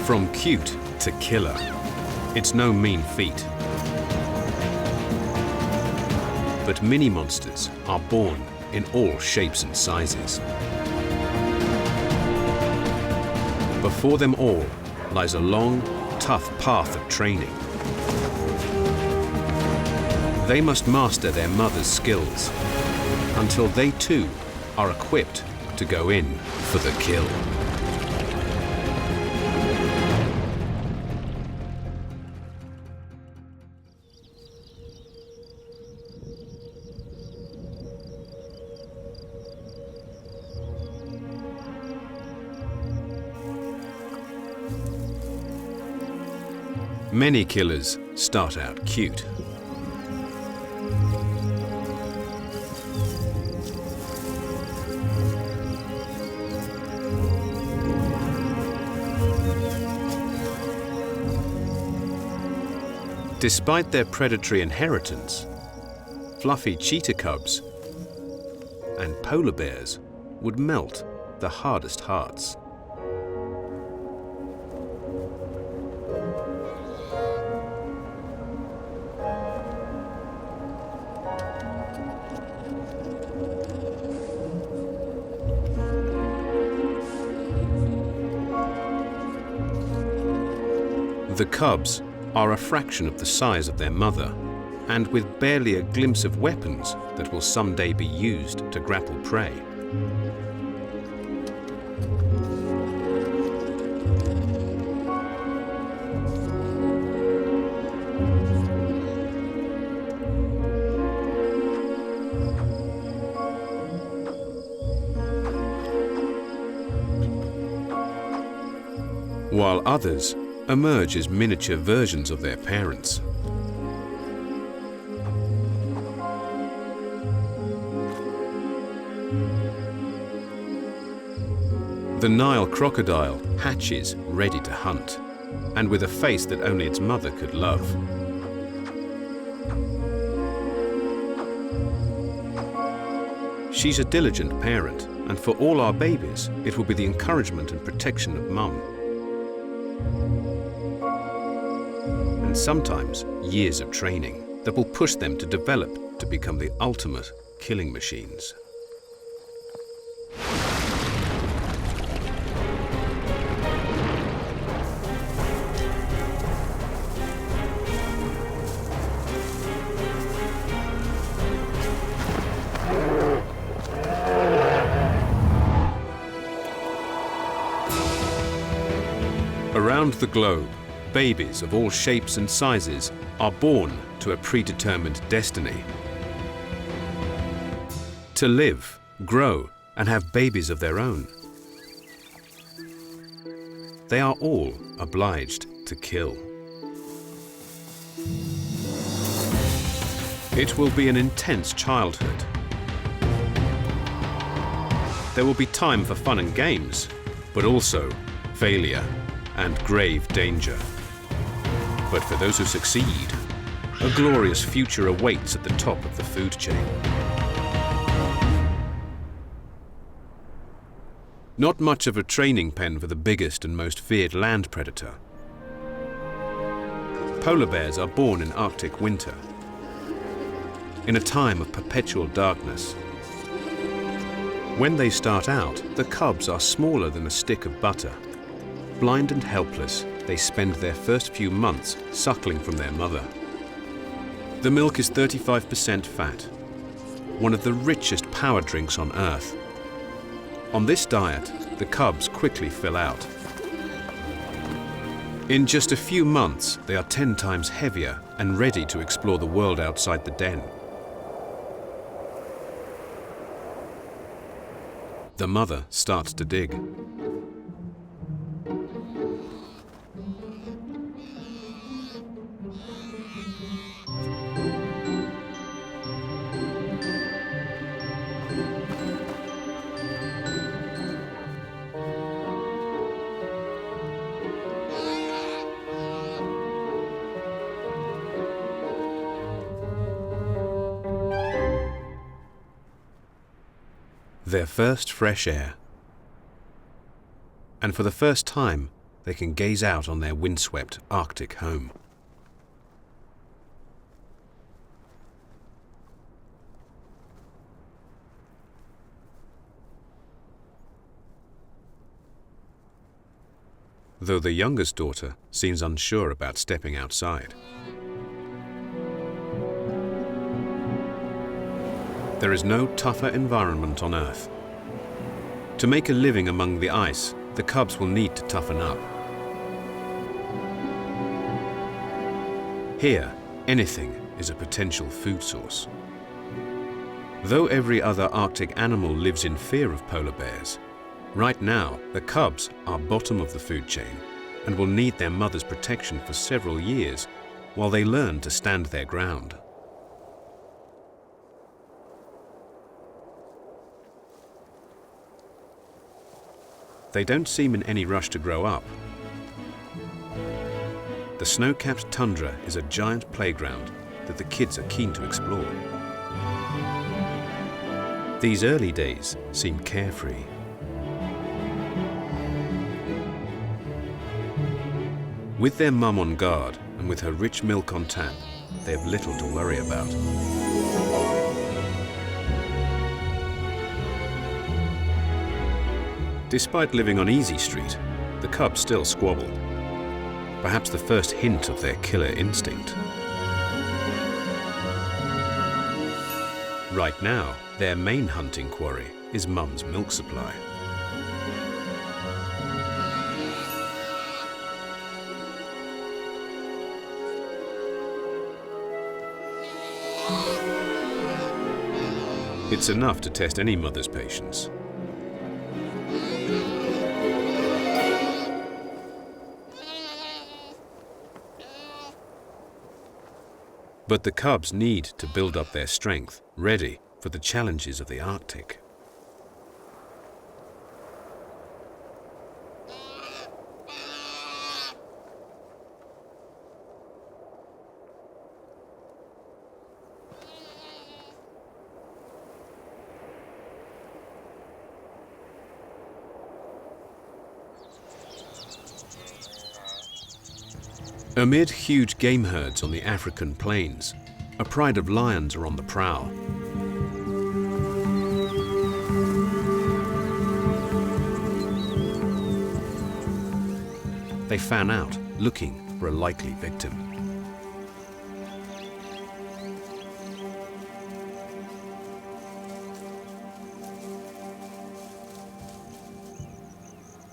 From cute to killer, it's no mean feat. But mini-monsters are born in all shapes and sizes. Before them all lies a long, tough path of training. They must master their mother's skills until they too are equipped to go in for the kill. Many killers start out cute. Despite their predatory inheritance, fluffy cheetah cubs and polar bears would melt the hardest hearts. The cubs are a fraction of the size of their mother, and with barely a glimpse of weapons that will someday be used to grapple prey. While others emerge as miniature versions of their parents. The Nile crocodile hatches ready to hunt, and with a face that only its mother could love. She's a diligent parent, and for all our babies, it will be the encouragement and protection of Mum. And sometimes years of training that will push them to develop to become the ultimate killing machines. Around the globe, babies of all shapes and sizes are born to a predetermined destiny. To live, grow, and have babies of their own. They are all obliged to kill. It will be an intense childhood. There will be time for fun and games, but also failure and grave danger. But for those who succeed, a glorious future awaits at the top of the food chain. Not much of a training pen for the biggest and most feared land predator. Polar bears are born in Arctic winter, in a time of perpetual darkness. When they start out, the cubs are smaller than a stick of butter. Blind and helpless, they spend their first few months suckling from their mother. The milk is 35% fat, one of the richest power drinks on Earth. On this diet, the cubs quickly fill out. In just a few months, they are 10 times heavier and ready to explore the world outside the den. The mother starts to dig. Their first fresh air. And for the first time, they can gaze out on their windswept Arctic home. Though the youngest daughter seems unsure about stepping outside. There is no tougher environment on Earth. To make a living among the ice, the cubs will need to toughen up. Here, anything is a potential food source. Though every other Arctic animal lives in fear of polar bears, right now the cubs are bottom of the food chain and will need their mother's protection for several years while they learn to stand their ground. They don't seem in any rush to grow up. The snow-capped tundra is a giant playground that the kids are keen to explore. These early days seem carefree. With their mum on guard and with her rich milk on tap, they have little to worry about. Despite living on Easy Street, the cubs still squabble. Perhaps the first hint of their killer instinct. Right now, their main hunting quarry is Mum's milk supply. It's enough to test any mother's patience. But the cubs need to build up their strength, ready for the challenges of the Arctic. Amid huge game herds on the African plains, a pride of lions are on the prowl. They fan out, looking for a likely victim.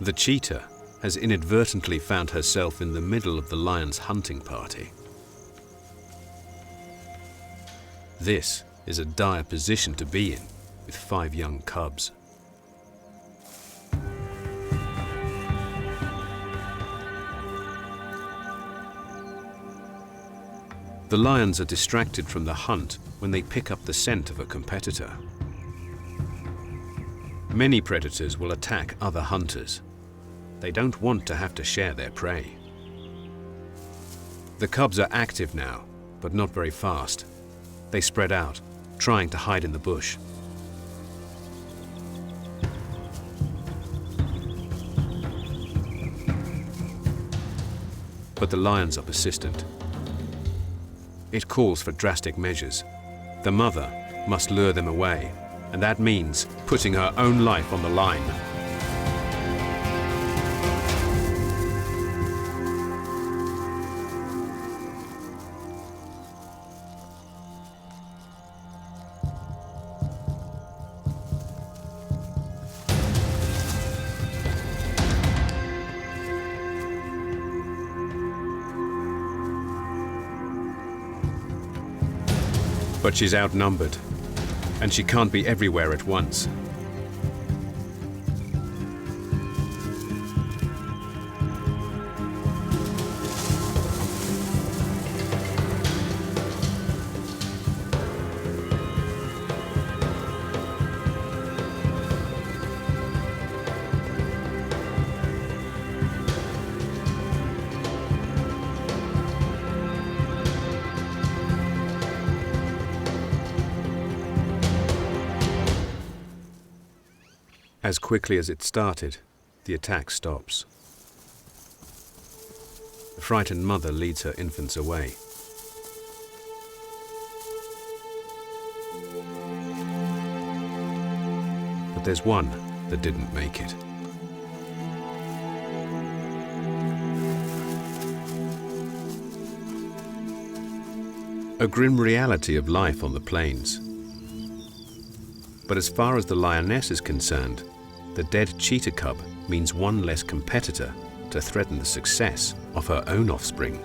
The cheetah has inadvertently found herself in the middle of the lion's hunting party. This is a dire position to be in, with 5 young cubs. The lions are distracted from the hunt when they pick up the scent of a competitor. Many predators will attack other hunters. They don't want to have to share their prey. The cubs are active now, but not very fast. They spread out, trying to hide in the bush. But the lions are persistent. It calls for drastic measures. The mother must lure them away, and that means putting her own life on the line. But she's outnumbered, and she can't be everywhere at once. As quickly as it started, the attack stops. The frightened mother leads her infants away. But there's one that didn't make it. A grim reality of life on the plains. But as far as the lioness is concerned, the dead cheetah cub means one less competitor to threaten the success of her own offspring.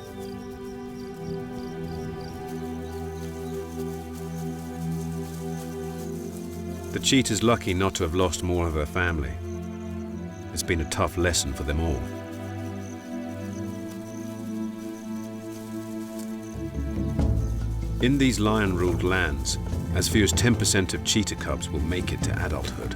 The cheetah's lucky not to have lost more of her family. It's been a tough lesson for them all. In these lion-ruled lands, as few as 10% of cheetah cubs will make it to adulthood.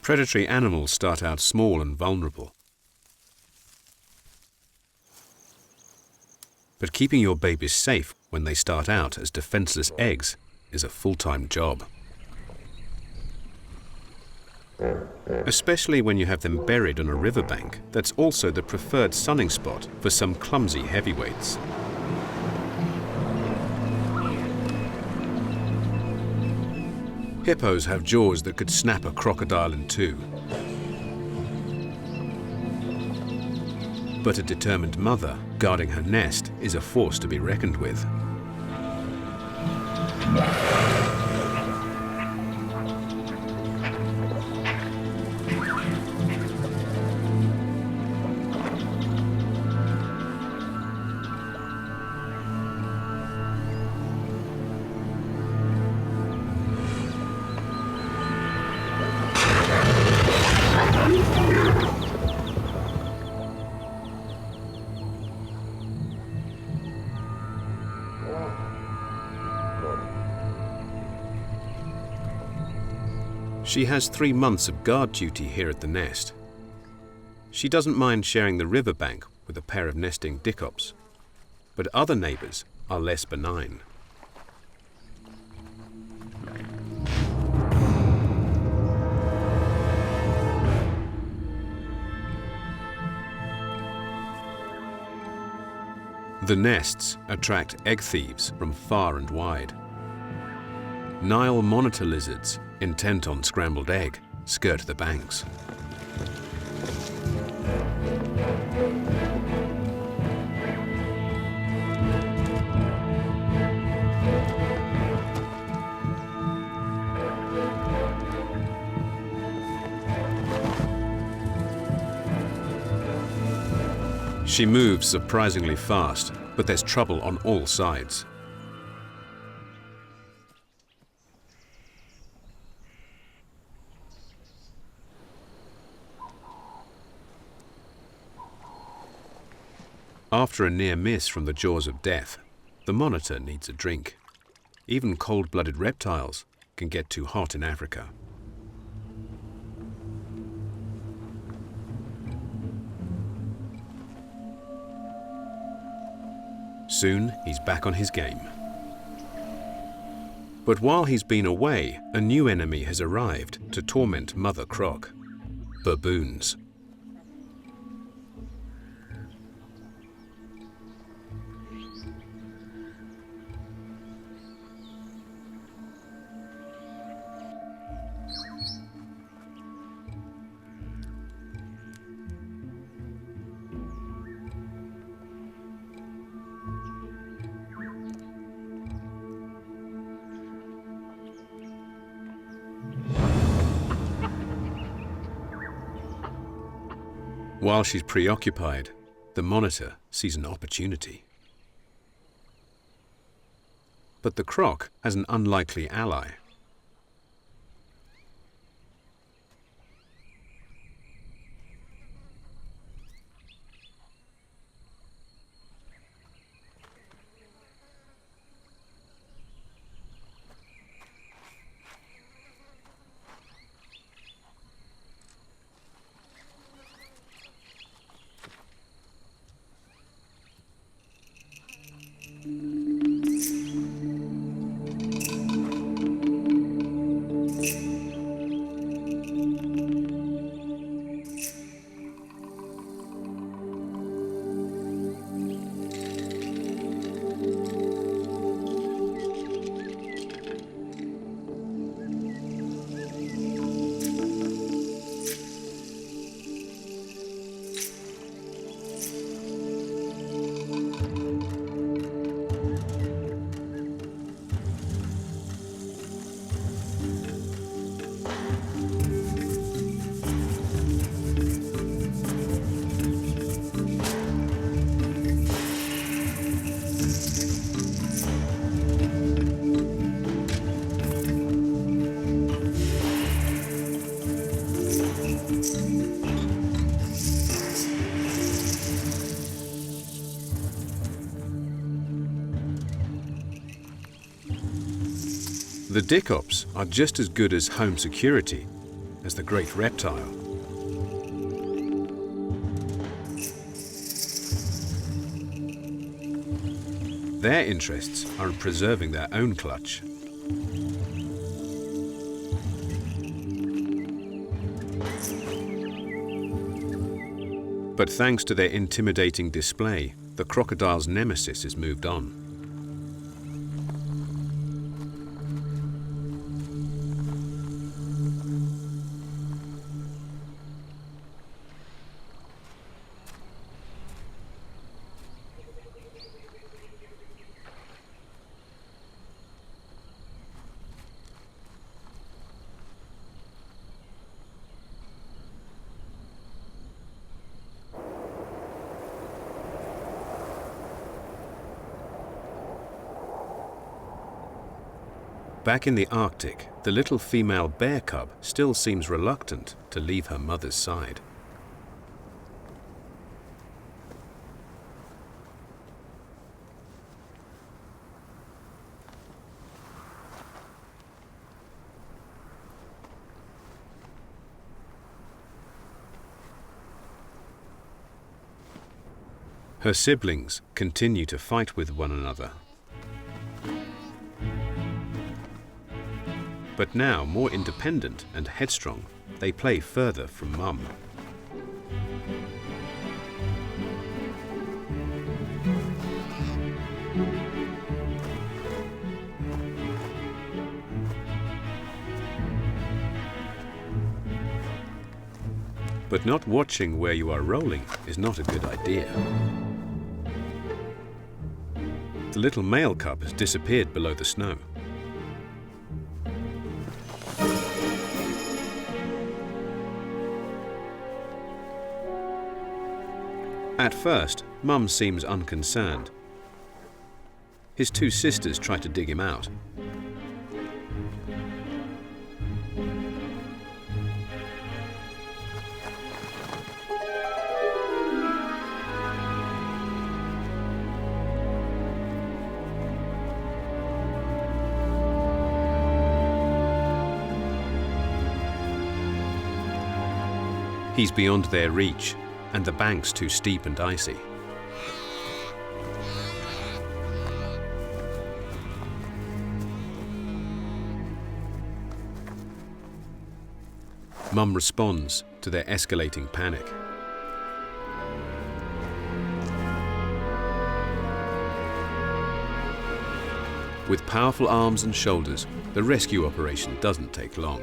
Predatory animals start out small and vulnerable. But keeping your babies safe when they start out as defenseless eggs is a full-time job. Especially when you have them buried on a riverbank that's also the preferred sunning spot for some clumsy heavyweights. Hippos have jaws that could snap a crocodile in two. But a determined mother guarding her nest is a force to be reckoned with. She has 3 months of guard duty here at the nest. She doesn't mind sharing the riverbank with a pair of nesting dickops, but other neighbors are less benign. The nests attract egg thieves from far and wide. Nile monitor lizards, intent on scrambled egg, skirt the banks. She moves surprisingly fast, but there's trouble on all sides. After a near miss from the jaws of death, the monitor needs a drink. Even cold-blooded reptiles can get too hot in Africa. Soon, he's back on his game. But while he's been away, a new enemy has arrived to torment Mother Croc: baboons. While she's preoccupied, the monitor sees an opportunity. But the croc has an unlikely ally. The dicops are just as good as home security as the great reptile. Their interests are in preserving their own clutch. But thanks to their intimidating display, the crocodile's nemesis has moved on. Back in the Arctic, the little female bear cub still seems reluctant to leave her mother's side. Her siblings continue to fight with one another. But now, more independent and headstrong, they play further from Mum. But not watching where you are rolling is not a good idea. The little male cub has disappeared below the snow. At first, Mum seems unconcerned. His two sisters try to dig him out. He's beyond their reach, and the bank's too steep and icy. Mum responds to their escalating panic. With powerful arms and shoulders, the rescue operation doesn't take long.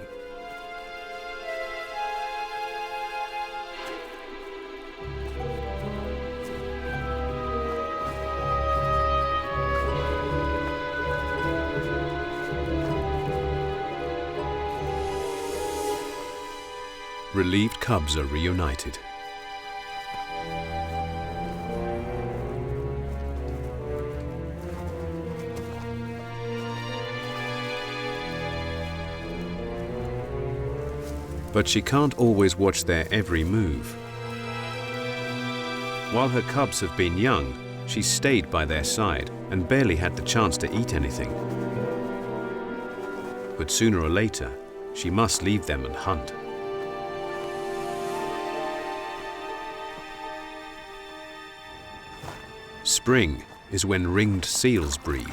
Relieved cubs are reunited. But she can't always watch their every move. While her cubs have been young, she's stayed by their side and barely had the chance to eat anything. But sooner or later, she must leave them and hunt. Spring is when ringed seals breed.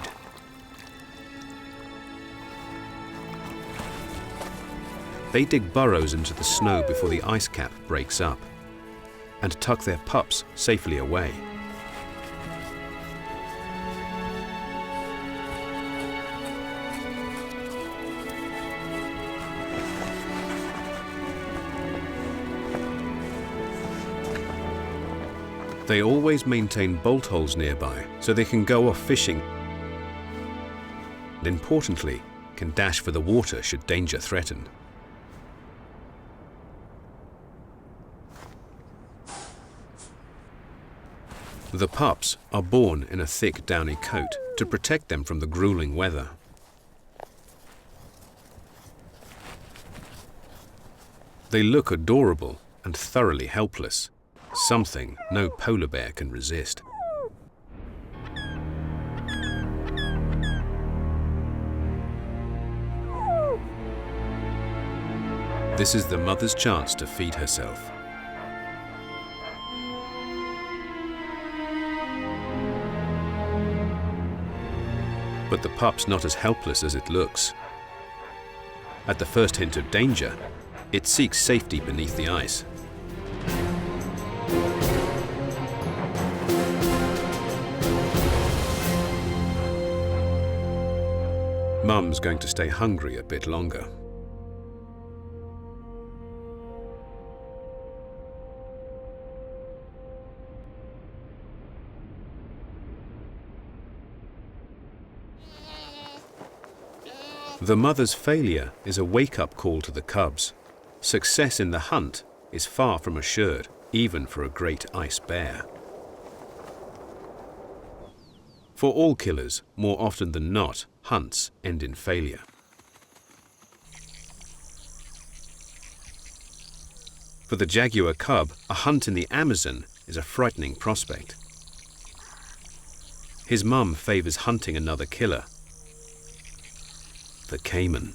They dig burrows into the snow before the ice cap breaks up and tuck their pups safely away. They always maintain bolt holes nearby so they can go off fishing and, importantly, can dash for the water should danger threaten. The pups are born in a thick downy coat to protect them from the grueling weather. They look adorable and thoroughly helpless, something no polar bear can resist. This is the mother's chance to feed herself. But the pup's not as helpless as it looks. At the first hint of danger, it seeks safety beneath the ice. Mum's going to stay hungry a bit longer. The mother's failure is a wake-up call to the cubs. Success in the hunt is far from assured, even for a great ice bear. For all killers, more often than not, hunts end in failure. For the jaguar cub, a hunt in the Amazon is a frightening prospect. His mum favors hunting another killer, the caiman.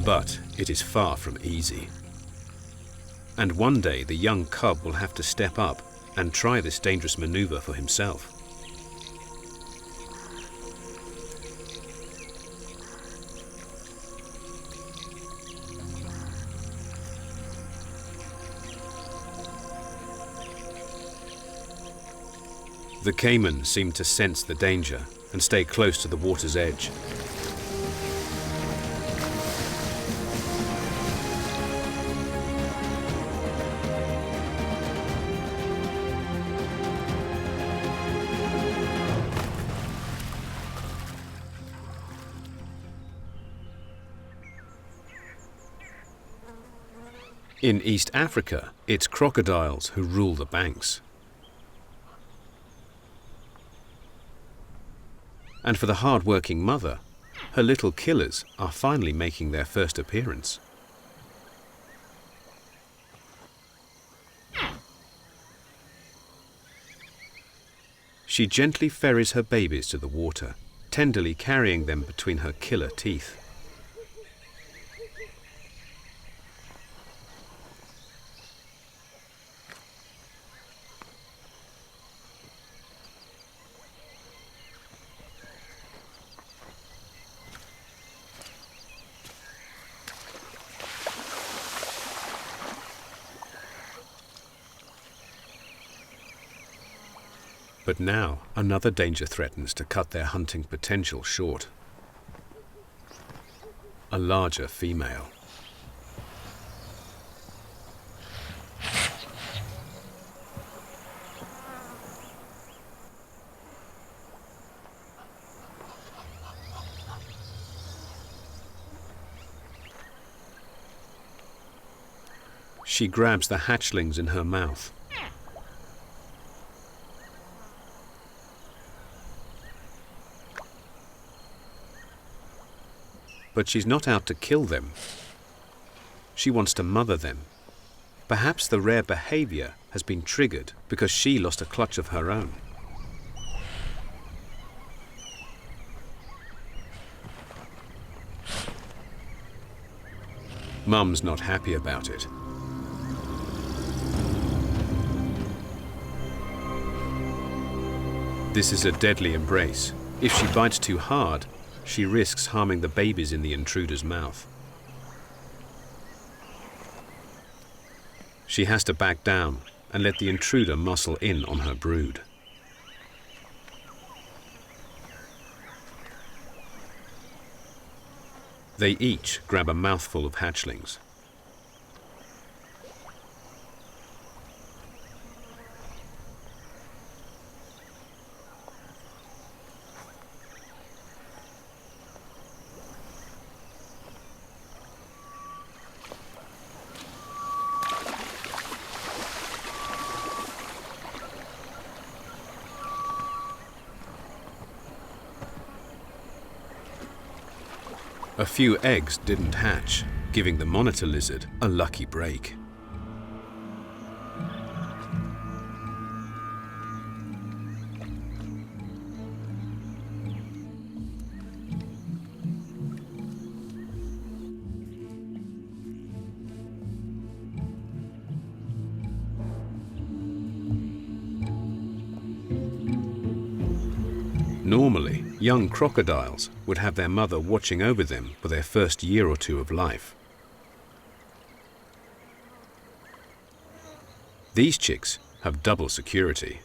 But it is far from easy. And one day the young cub will have to step up and try this dangerous maneuver for himself. The caiman seemed to sense the danger and stay close to the water's edge. In East Africa, it's crocodiles who rule the banks. And for the hard-working mother, her little killers are finally making their first appearance. She gently ferries her babies to the water, tenderly carrying them between her killer teeth. But now, another danger threatens to cut their hunting potential short. A larger female. She grabs the hatchlings in her mouth. But she's not out to kill them. She wants to mother them. Perhaps the rare behavior has been triggered because she lost a clutch of her own. Mum's not happy about it. This is a deadly embrace. If she bites too hard, she risks harming the babies in the intruder's mouth. She has to back down and let the intruder muscle in on her brood. They each grab a mouthful of hatchlings. A few eggs didn't hatch, giving the monitor lizard a lucky break. Normally, young crocodiles would have their mother watching over them for their first year or two of life. These chicks have double security.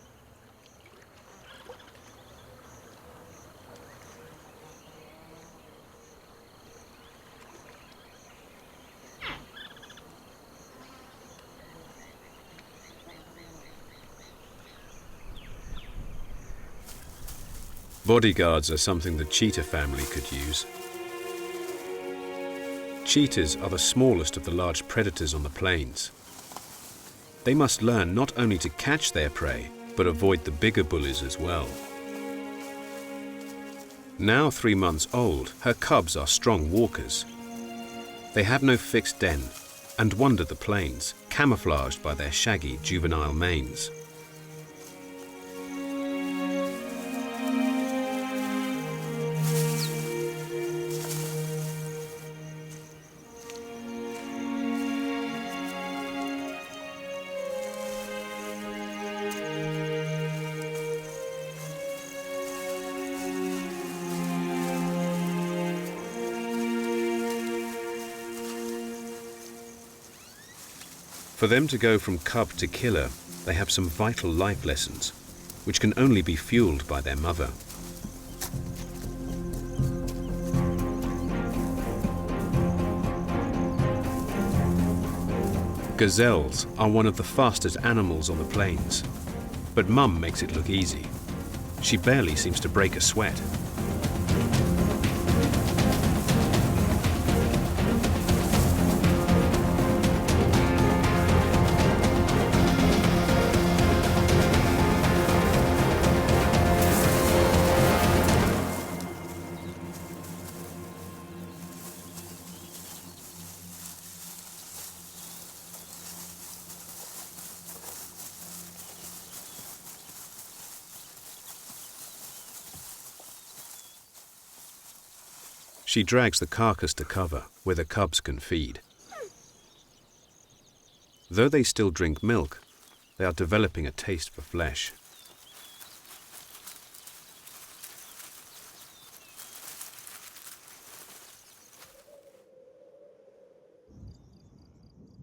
Bodyguards are something the cheetah family could use. Cheetahs are the smallest of the large predators on the plains. They must learn not only to catch their prey, but avoid the bigger bullies as well. Now 3 months old, her cubs are strong walkers. They have no fixed den and wander the plains, camouflaged by their shaggy juvenile manes. For them to go from cub to killer, they have some vital life lessons, which can only be fueled by their mother. Gazelles are one of the fastest animals on the plains, but Mum makes it look easy. She barely seems to break a sweat. She drags the carcass to cover, where the cubs can feed. Though they still drink milk, they are developing a taste for flesh.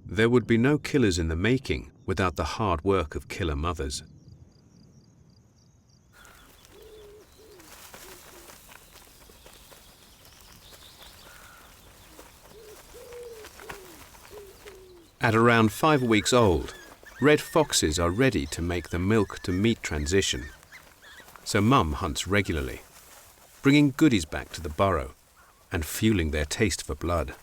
There would be no killers in the making without the hard work of killer mothers. At around 5 weeks old, red foxes are ready to make the milk-to-meat transition. So Mum hunts regularly, bringing goodies back to the burrow and fueling their taste for blood.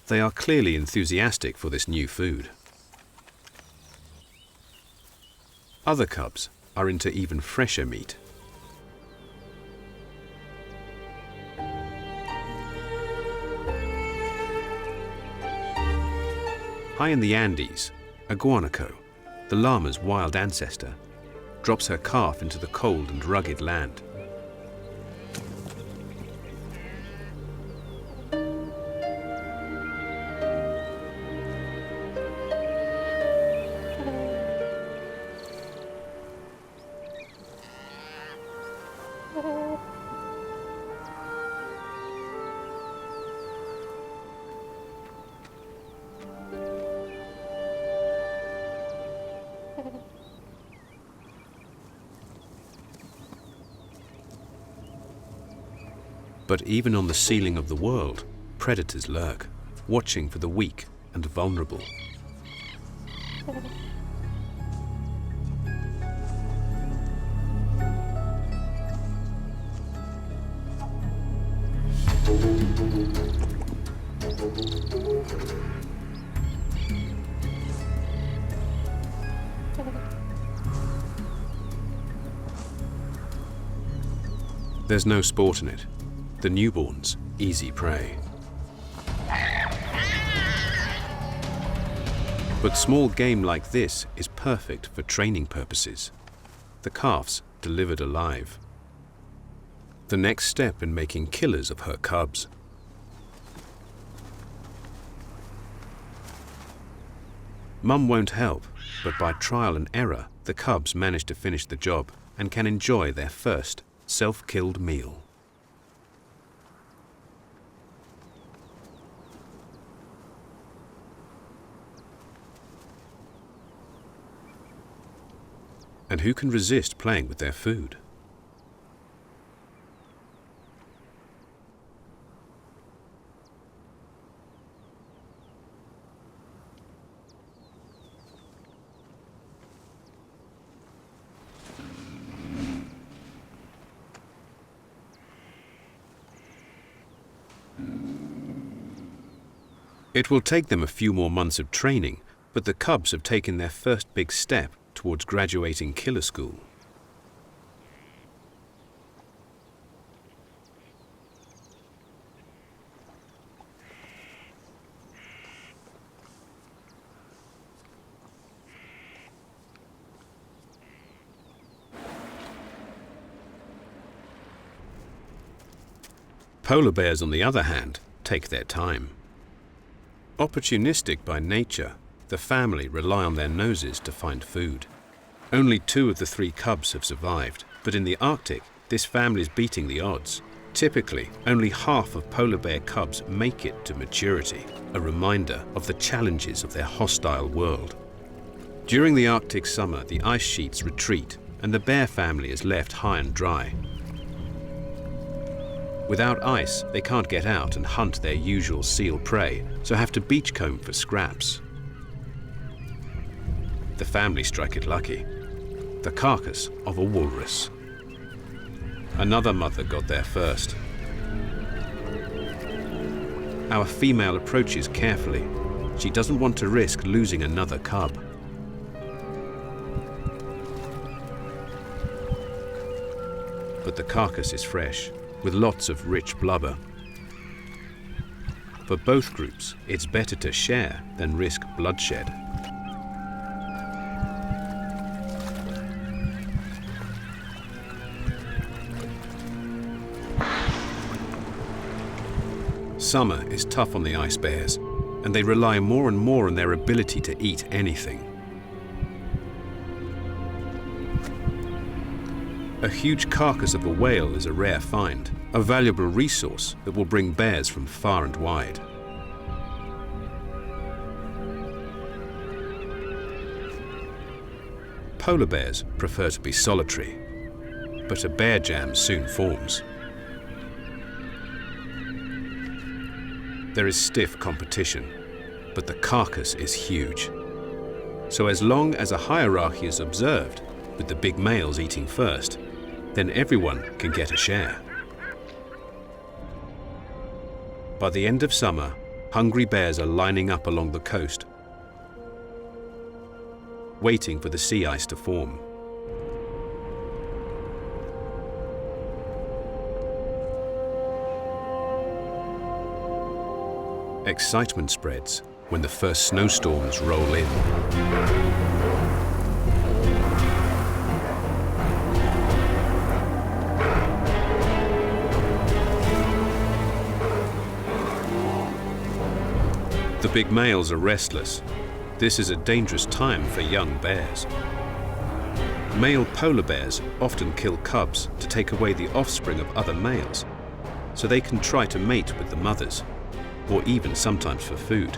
They are clearly enthusiastic for this new food. Other cubs are into even fresher meat. High in the Andes, a guanaco, the llama's wild ancestor, drops her calf into the cold and rugged land. But even on the ceiling of the world, predators lurk, watching for the weak and vulnerable. There's no sport in it. The newborns, easy prey. But small game like this is perfect for training purposes. The calves delivered alive. The next step in making killers of her cubs. Mum won't help, but by trial and error, the cubs manage to finish the job and can enjoy their first self-killed meal. And who can resist playing with their food? It will take them a few more months of training, but the cubs have taken their first big step towards graduating killer school. Polar bears, on the other hand, take their time. Opportunistic by nature, the family rely on their noses to find food. Only 2 of the 3 cubs have survived, but in the Arctic, this family is beating the odds. Typically, only half of polar bear cubs make it to maturity, a reminder of the challenges of their hostile world. During the Arctic summer, the ice sheets retreat, and the bear family is left high and dry. Without ice, they can't get out and hunt their usual seal prey, so have to beachcomb for scraps. The family strike it lucky. The carcass of a walrus. Another mother got there first. Our female approaches carefully. She doesn't want to risk losing another cub. But the carcass is fresh, with lots of rich blubber. For both groups, it's better to share than risk bloodshed. Summer is tough on the ice bears, and they rely more and more on their ability to eat anything. A huge carcass of a whale is a rare find, a valuable resource that will bring bears from far and wide. Polar bears prefer to be solitary, but a bear jam soon forms. There is stiff competition, but the carcass is huge. So as long as a hierarchy is observed, with the big males eating first, then everyone can get a share. By the end of summer, hungry bears are lining up along the coast, waiting for the sea ice to form. Excitement spreads when the first snowstorms roll in. The big males are restless. This is a dangerous time for young bears. Male polar bears often kill cubs to take away the offspring of other males, so they can try to mate with the mothers, or even sometimes for food.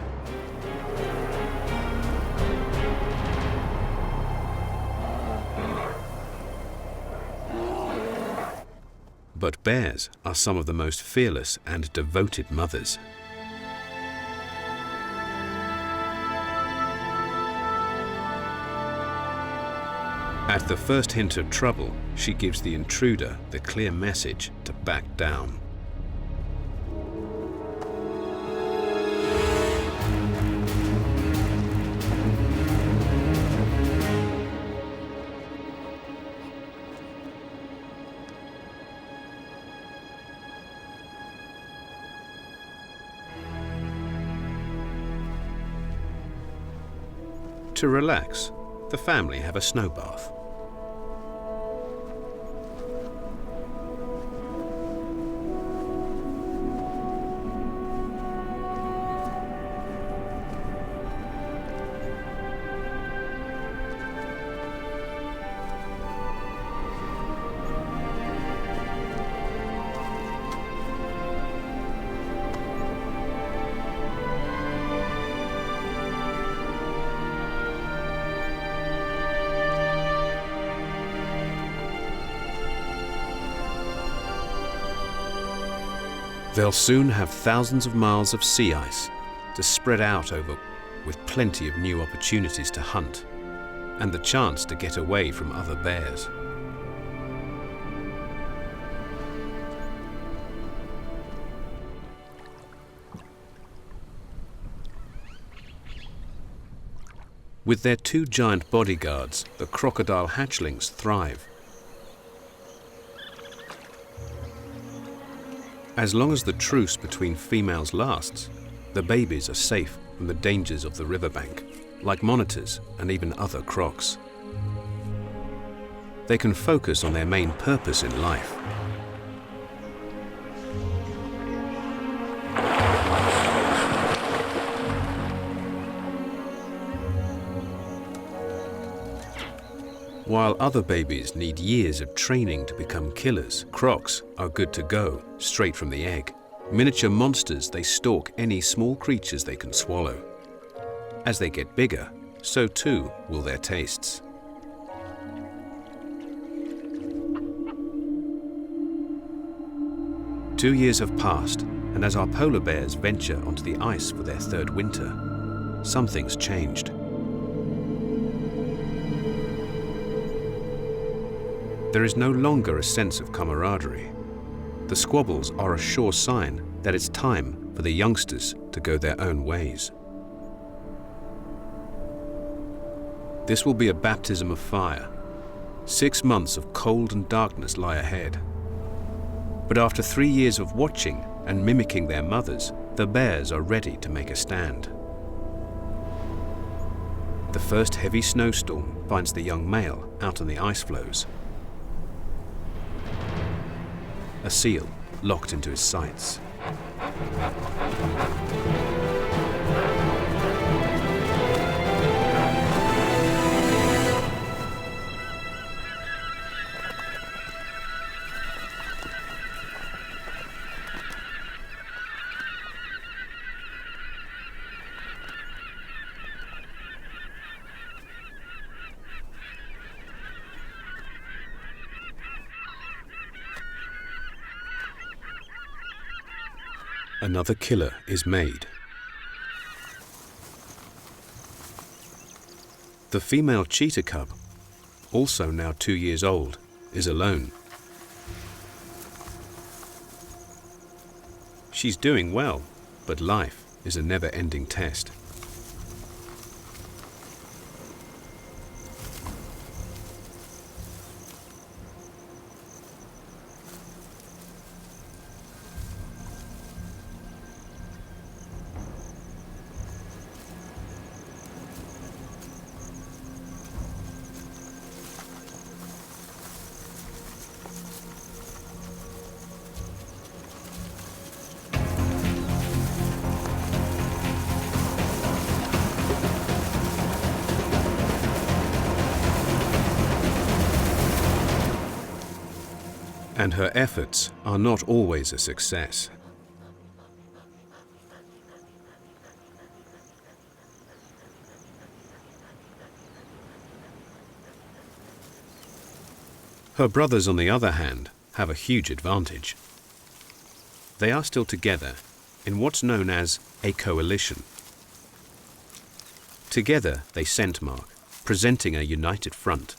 But bears are some of the most fearless and devoted mothers. At the first hint of trouble, she gives the intruder the clear message to back down. To relax, the family have a snow bath. They'll soon have thousands of miles of sea ice to spread out over, with plenty of new opportunities to hunt and the chance to get away from other bears. With their 2 giant bodyguards, the crocodile hatchlings thrive. As long as the truce between females lasts, the babies are safe from the dangers of the riverbank, like monitors and even other crocs. They can focus on their main purpose in life. While other babies need years of training to become killers, crocs are good to go, straight from the egg. Miniature monsters, they stalk any small creatures they can swallow. As they get bigger, so too will their tastes. Two years have passed, and as our polar bears venture onto the ice for their 3rd winter, something's changed. There is no longer a sense of camaraderie. The squabbles are a sure sign that it's time for the youngsters to go their own ways. This will be a baptism of fire. 6 months of cold and darkness lie ahead. But after 3 years of watching and mimicking their mothers, the bears are ready to make a stand. The first heavy snowstorm finds the young male out on the ice floes. A seal locked into his sights. Another killer is made. The female cheetah cub, also now 2 years old, is alone. She's doing well, but life is a never-ending test. And her efforts are not always a success. Her brothers, on the other hand, have a huge advantage. They are still together in what's known as a coalition. Together they scent mark, presenting a united front.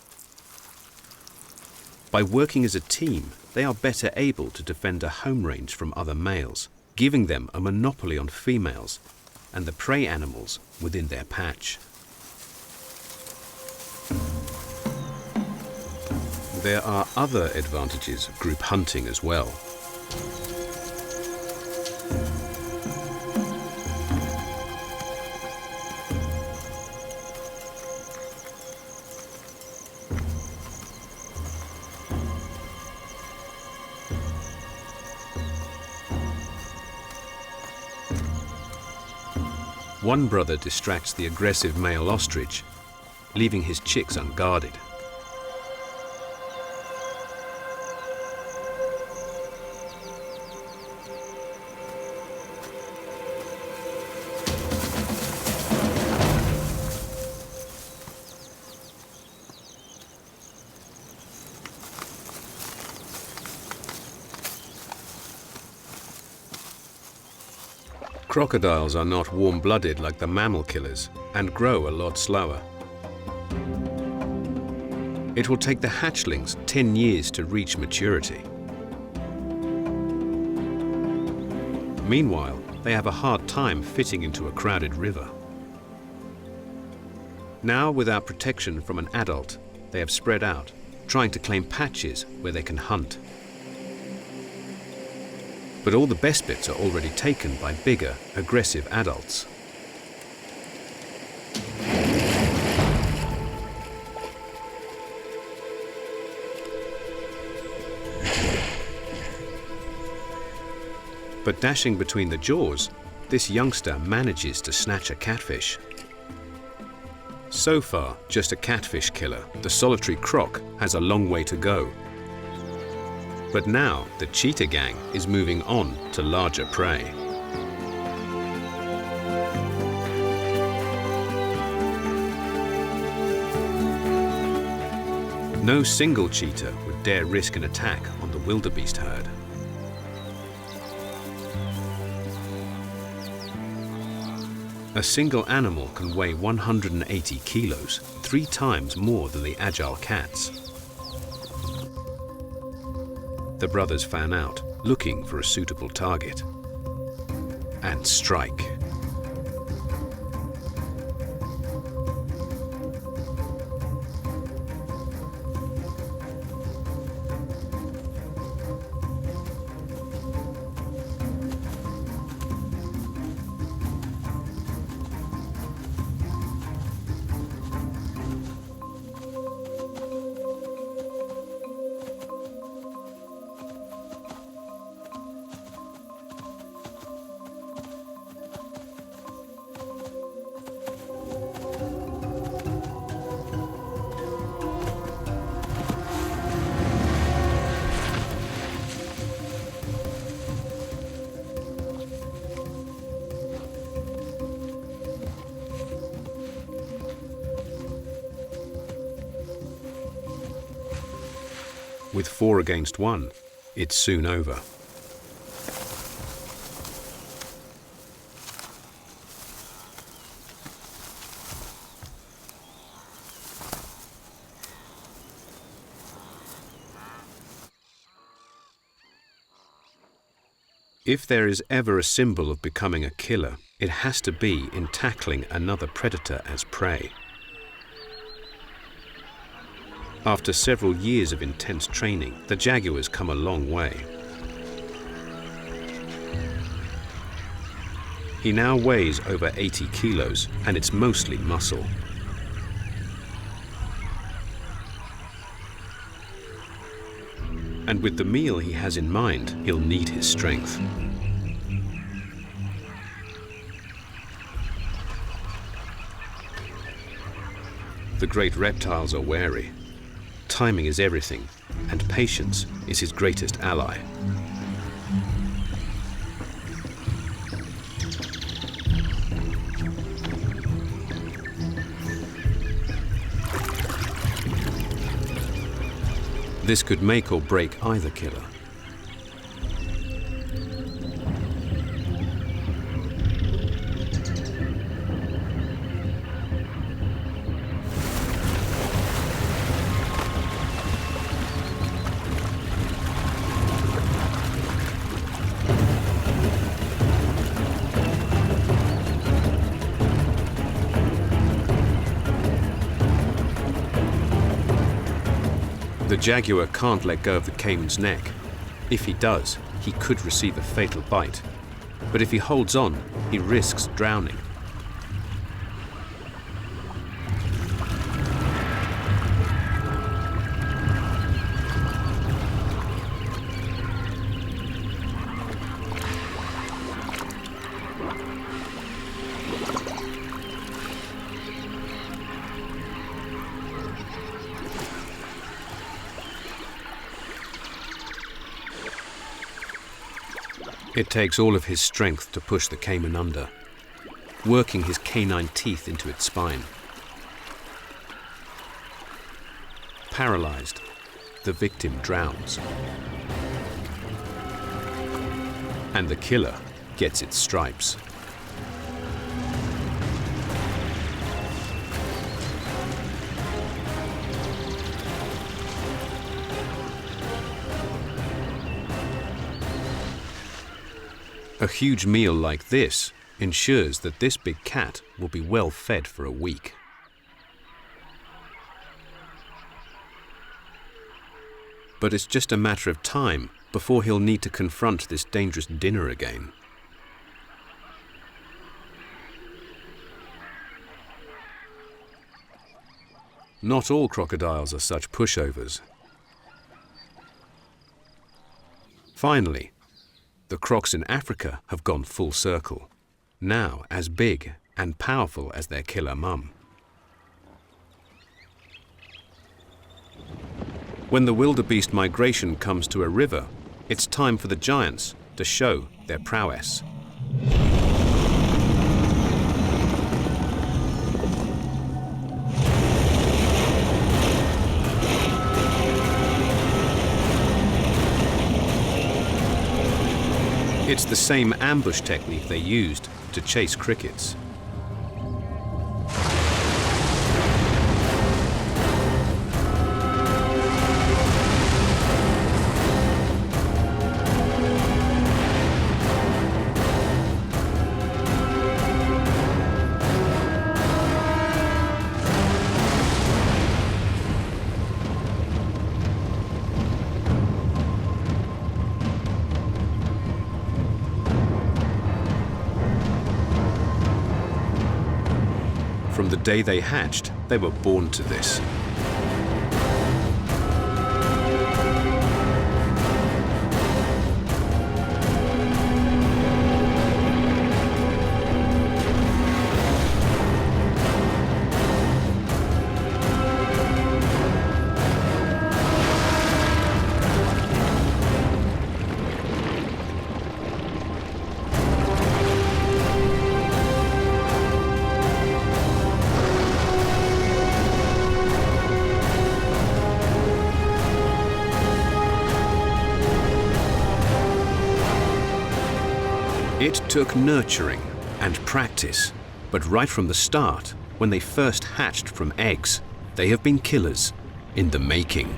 By working as a team, they are better able to defend a home range from other males, giving them a monopoly on females and the prey animals within their patch. There are other advantages of group hunting as well. One brother distracts the aggressive male ostrich, leaving his chicks unguarded. Crocodiles are not warm-blooded like the mammal killers and grow a lot slower. It will take the hatchlings 10 years to reach maturity. Meanwhile, they have a hard time fitting into a crowded river. Now, without protection from an adult, they have spread out, trying to claim patches where they can hunt. But all the best bits are already taken by bigger, aggressive adults. But dashing between the jaws, this youngster manages to snatch a catfish. So far, just a catfish killer, the solitary croc has a long way to go. But now, the cheetah gang is moving on to larger prey. No single cheetah would dare risk an attack on the wildebeest herd. A single animal can weigh 180 kilos, 3 times more than the agile cats. The brothers fan out, looking for a suitable target, and strike. With 4 against 1, it's soon over. If there is ever a symbol of becoming a killer, it has to be in tackling another predator as prey. After several years of intense training, the jaguar's come a long way. He now weighs over 80 kilos, and it's mostly muscle. And with the meal he has in mind, he'll need his strength. The great reptiles are wary. Timing is everything, and patience is his greatest ally. This could make or break either killer. The jaguar can't let go of the caiman's neck. If he does, he could receive a fatal bite. But if he holds on, he risks drowning. It takes all of his strength to push the caiman under, working his canine teeth into its spine. Paralyzed, the victim drowns. And the killer gets its stripes. A huge meal like this ensures that this big cat will be well fed for a week. But it's just a matter of time before he'll need to confront this dangerous dinner again. Not all crocodiles are such pushovers. Finally, the crocs in Africa have gone full circle, now as big and powerful as their killer mum. When the wildebeest migration comes to a river, it's time for the giants to show their prowess. It's the same ambush technique they used to chase crickets. From the day they hatched, they were born to this. It took nurturing and practice, but right from the start, when they first hatched from eggs, they have been killers in the making.